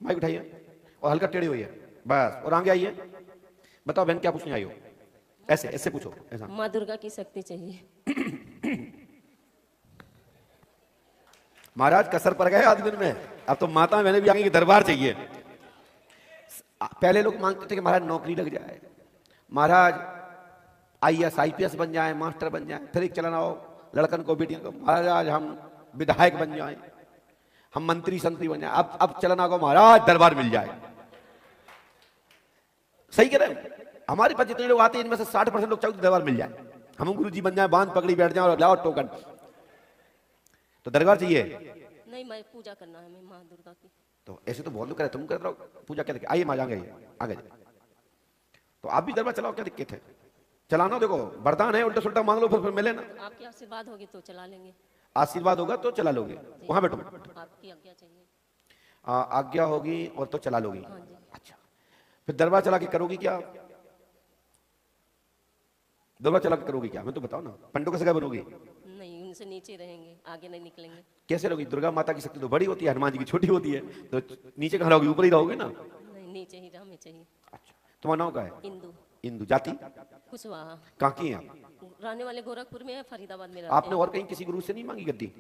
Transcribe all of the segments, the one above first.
Mic उठाइए और हल्का टेढ़ी हुई है बस, और आगे आइए। बताओ बहन क्या पूछने आई हो? ऐसे ऐसे पूछो, ऐसा। माँ दुर्गा की शक्ति चाहिए। महाराज कसर पड़ गए आदमी में, अब तो माता मैंने भी आगे की दरबार चाहिए। पहले लोग मांगते थे कि महाराज नौकरी लग जाए, महाराज आईएएस आईपीएस बन जाए, मास्टर बन जाए। फिर एक चलन आओ लड़कन को बेटियों को, महाराज हम विधायक बन जाए, हम मंत्री संतरी बन जाए। अब चलन आओ महाराज दरबार मिल जाए। सही कह रहे हैं? हमारे पास जितने लोग आते हैं इनमें से 60% लोग चाहते दरबार मिल जाए, हम गुरु जी बन जाए, बांध पकड़ी बैठ जाए और लाओ टोकन। तो दरबार चाहिए। नहीं, मैं पूजा करना है हमें माँ दुर्गा की। तो ऐसे तो बहुत लोग करे, तुम कर रहे हो पूजा, क्या दिक्कत? आइए माँ आगे आइए, आगे जाइए। तो आप भी दरबार चलाओ, क्या दिक्कत है? चलाना, देखो वरदान है, उल्टा सुल्टा मांग लो फिर मिले ना। आपके आशीर्वाद होगी तो चला लेंगे। आशीर्वाद होगा तो चला लोगे, वहां बैठो। आपकी आज्ञा चाहिए। आज्ञा होगी और तो चला लोगी। हाँ जी। अच्छा, फिर दरबार चला के करोगी क्या? दरबार चला के करोगी क्या, मैं तो बताओ ना। पंडों कैसे बनोगी? नहीं, उनसे नीचे रहेंगे, आगे नहीं निकलेंगे। कैसे रहोगी? दुर्गा माता की शक्ति तो बड़ी होती है, हनुमान जी की छोटी होती है, तो नीचे कहाँ रहोगी? ऊपर ही रहोगे ना। नहीं, नीचे ही हमें चाहिए। अच्छा, तुम्हारा नाम क्या है? इंदु। इंदु, जाति कुशवाहा। कहाँ की हैं आप? रहने वाले गोरखपुर में है, फरीदाबाद में रहते आपने हैं। और कहीं किसी गुरु से नहीं मांगी गद्दी?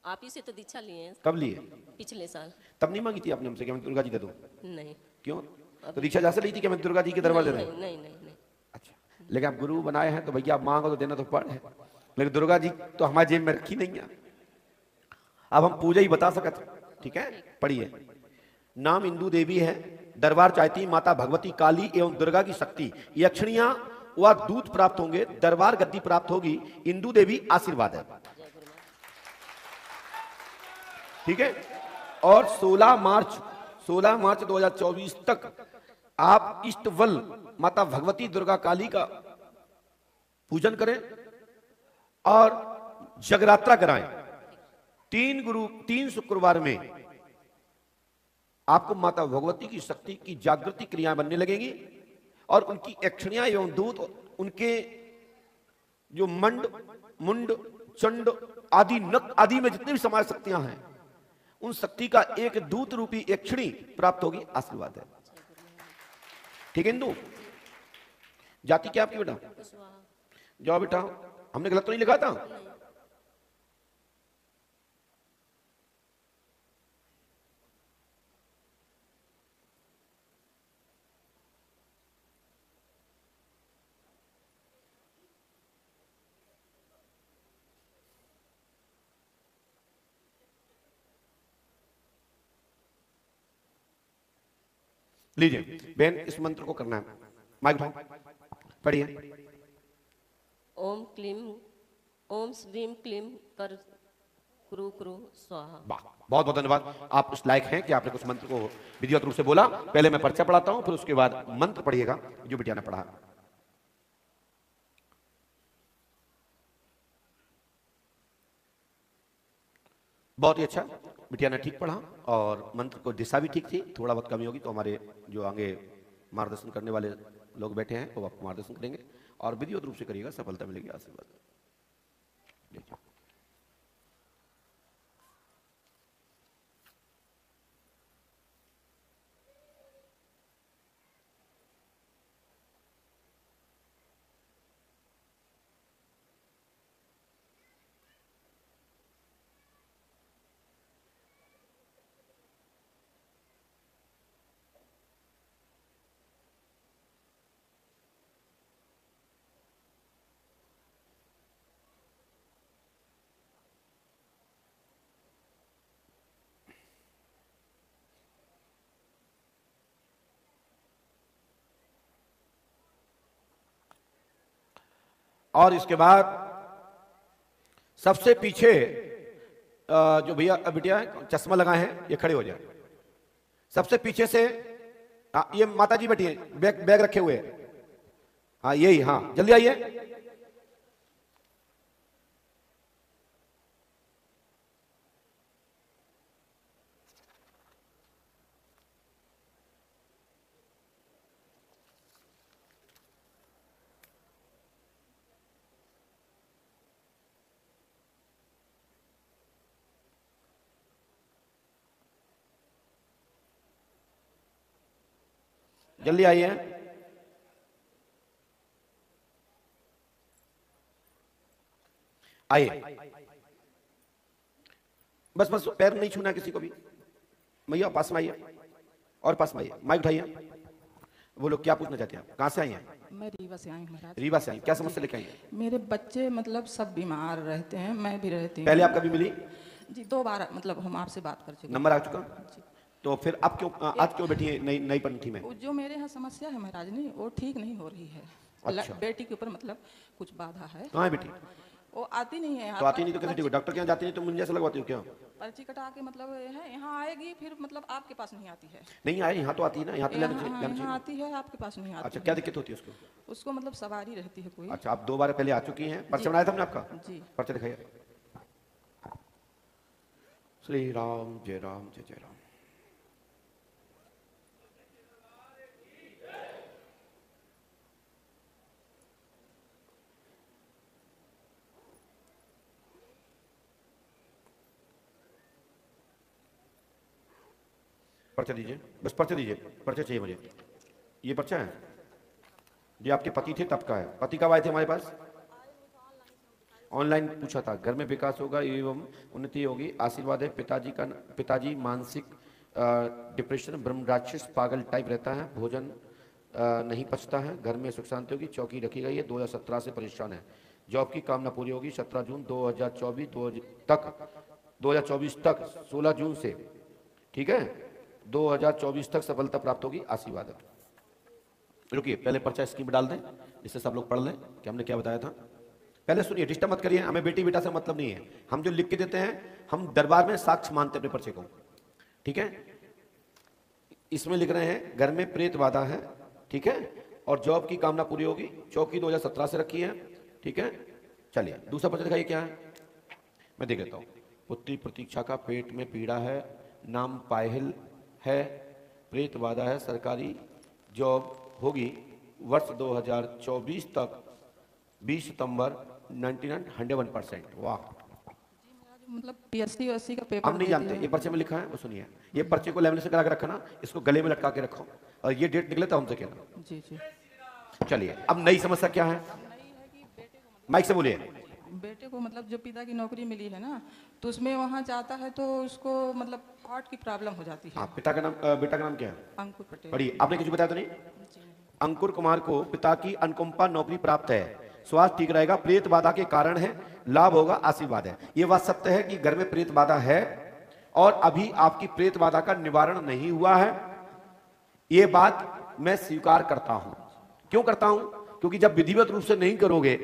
आप ही से तो दीक्षा लिए हैं। कब लिए? पिछले साल। तब नहीं मांगी थी आपने हमसे कि मैं दुर्गा जी दे दूं? नहीं। क्यों? तो दीक्षा जा से ली थी कि मैं दुर्गा जी के दरबार दे नहीं, दूं? नहीं, नहीं, नहीं। अच्छा, लेकिन आप गुरु बनाए हैं तो भैया आप मांगो तो देना तो पड़ है, लेकिन दुर्गा जी तो हमारे जेब में रखी नहीं है। अब हम पूजा ही बता सकते, ठीक है? पढ़िए। नाम इंदु देवी है, दरबार चाहती माता भगवती काली एवं दुर्गा की शक्ति, यक्षणियां व दूत प्राप्त होंगे, दरबार गद्दी प्राप्त होगी, इंदु देवी आशीर्वाद है, ठीक है? और 16 मार्च 2024 तक आप इष्टवल माता भगवती दुर्गा काली का पूजन करें और जगरात्रा कराएं। 3 शुक्रवार में आपको माता भगवती की शक्ति की जागृति क्रियाएं बनने लगेंगी और उनकी यक्षणियां एवं दूत, उनके जो मंड मुंड चंड आदि नक आदि में जितनी भी समाज शक्तियां हैं, उन शक्ति का एक दूत रूपी यक्षिणी प्राप्त होगी। आशीर्वाद है, ठीक है? इंदु, जाति क्या आपकी बेटा? जाओ बेटा, हमने गलत तो नहीं लिखा था? लीजिए बहन, इस मंत्र को करना है। माइक उठाओ, पढ़िए। ओम क्लीम, ओम श्रीम क्लीम कर क्रू क्रू स्वाहा। वाह, बहुत बहुत धन्यवाद। आप उस लायक हैं कि आपने कुछ मंत्र को विधिवत रूप से बोला। पहले मैं पर्चा पढ़ाता हूं, फिर उसके बाद मंत्र पढ़िएगा जो बिटिया ने पढ़ा। बहुत ही अच्छा, बिटिया ने ठीक पढ़ा और मंत्र को दिशा भी ठीक थी। थोड़ा बहुत कमी होगी तो हमारे जो आगे मार्गदर्शन करने वाले लोग बैठे हैं वो आपको मार्गदर्शन करेंगे और विधिवत रूप से करिएगा, सफलता मिलेगी। आशीर्वाद। और इसके बाद सबसे पीछे जो भैया बिटिया चश्मा लगाए हैं ये खड़े हो जाए। सबसे पीछे से ये माता जी बैठी है, बैग बैग रखे हुए। हाँ यही, हाँ जल्दी आइए। जल्दी आइए। आइए, बस बस पैर नहीं छूना किसी को भी। भैया पास में आइए, और पास में आइए, माइक उठाइए। वो लोग क्या पूछना चाहते हैं? कहाँ से आई हैं? मैं रीवा से आई हूँ महाराज। रीवा से आई, क्या समस्या लेके आई हैं? मेरे बच्चे मतलब सब बीमार रहते हैं, मैं भी रहती हूँ। पहले आप कभी मिली? जी 2 बार मतलब हम आपसे बात कर चुके हैं। नंबर आ चुका? तो फिर आप क्यों आज क्यों बैठी है नई पंथी में? वो जो मेरे यहाँ समस्या है महाराज ने, वो ठीक नहीं हो रही है। अच्छा। बेटी के ऊपर मतलब कुछ बाधा है। कहाँ है बेटी? वो आती नहीं है यहाँ। तो आती नहीं तो कैसे ठीक हो? डॉक्टर के यहाँ जाती नहीं तो मुझे जैसा लगवाती हो क्या? पर्ची कटा के मतलब है यहाँ आएगी, फिर मतलब आपके पास नहीं आती है। नहीं आए, यहाँ तो आती है ना, यहाँ तो लेना चाहिए। यहाँ आती है, आपके पास नहीं आती। अच्छा, क्या दिक्कत होती है उसको? उसको मतलब सवारी रहती है कोई। अच्छा, आप 2 बार पहले आ चुकी हैं। पर्चा बनाया था हमने आपका? जी। पर्चा दिखाइए। श्री राम जय राम जय जय राम। पर्चा दीजिए, बस पर्चा दीजिए, पर्चा चाहिए मुझे। ये पर्चा है, ये आपके पति थे तब का है। पति कब आए थे हमारे पास? ऑनलाइन पूछा था। घर में विकास होगा एवं उन्नति होगी, आशीर्वाद है। पिताजी मानसिक डिप्रेशन, ब्रह्म राक्षस, पागल टाइप रहता है, भोजन नहीं पचता है, घर में सुख शांति होगी, चौकी रखी गई है, 2017 से परेशान है, जॉब की कामना पूरी होगी 17 जून 2024 तक 16 जून से, ठीक है, 2024 तक सफलता प्राप्त होगी, आशीर्वाद है। रुकिए, पहले पर्चा स्क्रीन पर डाल दें जिससे सब लोग पढ़ लें कि हमने क्या बताया था। पहले सुनिए, डिस्टर्ब मत करिए, हमें बेटी बेटा से मतलब नहीं है। हम जो लिख के देते हैं हम दरबार में साक्ष्य मानते हैं अपने पर्चे को, ठीक है। इसमें लिख रहे हैं घर में प्रेत बाधा है, ठीक है, और जॉब की कामना पूरी होगी, चौकी 2017 से रखी है, ठीक है। चलिए दूसरा पर्चा दिखाइए क्या है, मैं देख लेता हूँ। पुत्री प्रतीक्षा का पेट में पीड़ा है, नाम पायल है, प्रेत बाधा है, सरकारी जॉब होगी वर्ष 2024 तक 20 सितंबर 99 वाह। मतलब PSC का पेपर हम नहीं जानते, ये पर्चे में लिखा है, वो सुनिए। ये पर्चे को लेमिनेशन करा के रखना, इसको गले में लटका के रखो, और ये डेट निकले तो हमसे कहना। जी जी। चलिए, अब नई समस्या क्या है? माइक से बोलिए। बेटे को मतलब जो पिता की नौकरी मिली है ना, तो उसमें वहाँ जाता है तो उसको मतलब हार्ट की प्रॉब्लम हो जाती है। हाँ, पिता का नाम, बेटा का नाम क्या है? अंकुर पटेल। पढ़िए, आपने कुछ बताया तो नहीं? अंकुर कुमार को पिता की अनुकंपा नौकरी प्राप्त है, स्वास्थ्य ठीक रहेगा, प्रेत बाधा के कारण है, लाभ होगा, आशीर्वाद है। ये बात सत्य है कि घर में प्रेत बाधा है और अभी आपकी प्रेत बाधा का निवारण नहीं हुआ है, ये बात मैं स्वीकार करता हूं। क्यों करता हूं? क्योंकि जब विधिवत रूप से नहीं करोगे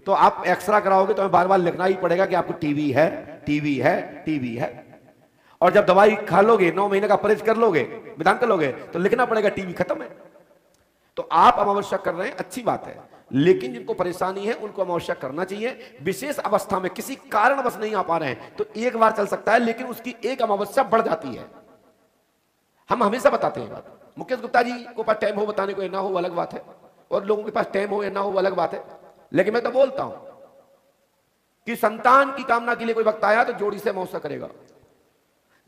तो आप एक्सरा कराओगे तो हमें बार बार लिखना ही पड़ेगा कि आपको टीबी है, टीबी है, टीबी है। और जब दवाई खा लोगे, 9 महीने का परहेज कर लोगे, विधान कर लोगे, तो लिखना पड़ेगा टीबी खत्म है। तो आप अमावस्या कर रहे हैं, अच्छी बात है, लेकिन जिनको परेशानी है उनको अमावस्या करना चाहिए। विशेष अवस्था में किसी कारणवश नहीं आ पा रहे हैं तो एक बार चल सकता है, लेकिन उसकी एक अमावस्या बढ़ जाती है। हम हमेशा बताते हैं बात। मुकेश गुप्ता जी को पास टाइम हो बताने को, ना हो वो अलग बात है, और लोगों के पास टाइम हो या ना हो वो अलग बात है, लेकिन मैं तो बोलता हूं कि संतान की कामना के लिए कोई वक्त आया तो जोड़ी से अमावस्या करेगा,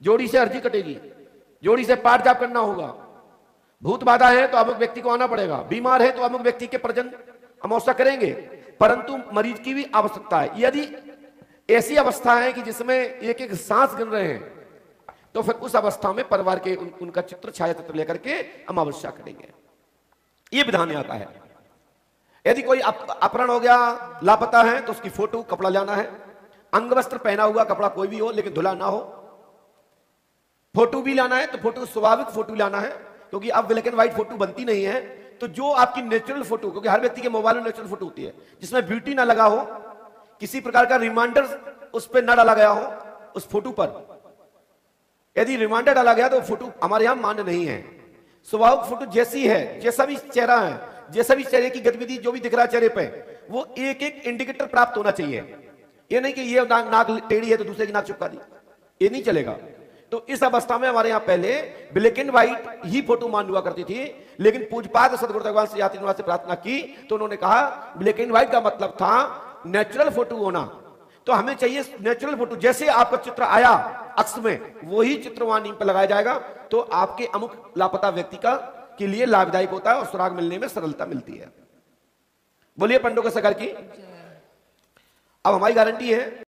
जोड़ी से अर्जी कटेगी, जोड़ी से पाठ जाप करना होगा। भूत बाधा है तो अमुक व्यक्ति को आना पड़ेगा, बीमार है तो अमुक व्यक्ति के प्रजन अमावस्या करेंगे, परंतु मरीज की भी आवश्यकता है। यदि ऐसी अवस्था है कि जिसमें एक एक सांस गिन रहे हैं तो फिर उस अवस्था में परिवार के उनका चित्र, छाया चित्र लेकर के अमावस्या करेंगे। यह विधान यहाँ का है। यदि कोई अपहरण हो गया, लापता है, तो उसकी फोटो, कपड़ा लाना है, अंग वस्त्र पहना हुआ कपड़ा कोई भी हो लेकिन धुला ना हो, फोटो भी लाना है, तो फोटो स्वाभाविक फोटो लाना है, क्योंकि अब ब्लैक एंड व्हाइट फोटो बनती नहीं है। तो जो आपकी नेचुरल फोटो, क्योंकि हर व्यक्ति के मोबाइल में नेचुरल फोटो होती है जिसमें ब्यूटी ना लगा हो, किसी प्रकार का रिमाइंडर उस पर ना डाला गया हो उस फोटो पर। यदि रिमाइंडर डाला गया तो फोटो हमारे यहां मान्य नहीं है। स्वाभाविक फोटो जैसी है, जैसा भी चेहरा है, जैसा भी चेहरे की गतिविधि जो भी दिख रहा है चेहरे पे, वो एक एक इंडिकेटर प्राप्त होना चाहिए। ये नहीं कि ये नाक टेढ़ी है तो दूसरे की नाक चिपका दी, ये नहीं चलेगा। तो इस अवस्था में हमारे यहां पहले black and white he photo मान हुआ करती थी, लेकिन पूज्यपाद सदगुरु भगवान श्री यात्री निवास से प्रार्थना की तो उन्होंने कहा ब्लैक एंड व्हाइट का मतलब था नेचुरल फोटो होना। तो हमें चाहिए नेचुरल फोटो, जैसे आपका चित्र आया अक्स में वही चित्र वहां नीम पर लगाया जाएगा, तो आपके अमुक लापता व्यक्ति का के लिए लाभदायक होता है और सुराग मिलने में सरलता मिलती है। बोलिए पंडों के सगर की। अब हमारी गारंटी है